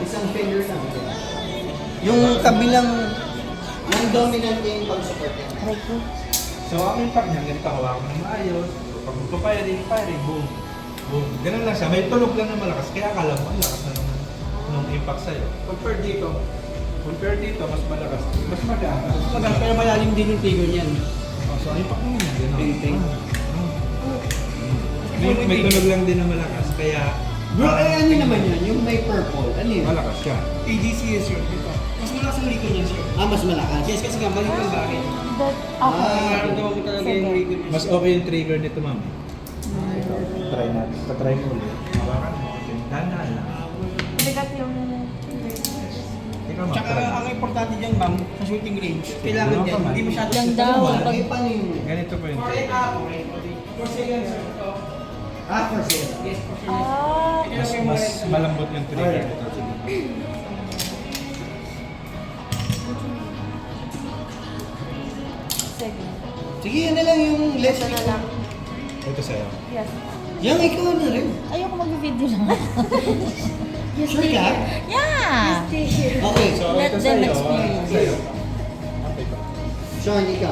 Isang finger lang. Yung kabilang, yung dominant yung pag-support yan. So, ang impact niya, ganito hawakan ng maayos. Pag magpa-firing, boom. Boom. Ganun lang siya. May tulog lang na malakas. Kaya akala mo, ang lakas na naman nung impact sa'yo. Compare dito, mas malakas. Mas magaan. Pero malalim din yung trigger niyan. Oh, so, ang impact mo yan. Ganun. Ting-ting. May tulog lang din na malakas. Kaya, Bro, ano naman yan? Yung may purple. Ano yun? malakas siya. ADCS yun, dito. Mas malakas ang liko niya, sir. Mas malakas. Yes, kasi nga, mali yung bakit. Nararamdaman mo talaga yung liko niya. Mas okay yung trigger nito, ma'am. Ito, try natin. Try mo ulit. Hawakan mo. Dahan-dahan lang. Bigat yung... Ikaw, ma'am. Tsaka try. ang importante dyan, ma'am, sa shooting range, kailangan Ano dyan, pa man? hindi masyado Yan daw. Pag paano yung... Ganito po yung For trigger. 4 seconds, sir. For sale. Yes, for sure. Ah, Mas malambot yung trigger nito. sige. Sige, yan na lang yung less. Ito na lang. Ito sa'yo. Yes. Yung ikaw na rin. Ayoko mag-video lang. Sure ka? Yeah! Okay. So, Let ito them sa'yo. experience. Sa'yo. Sean, ikaw.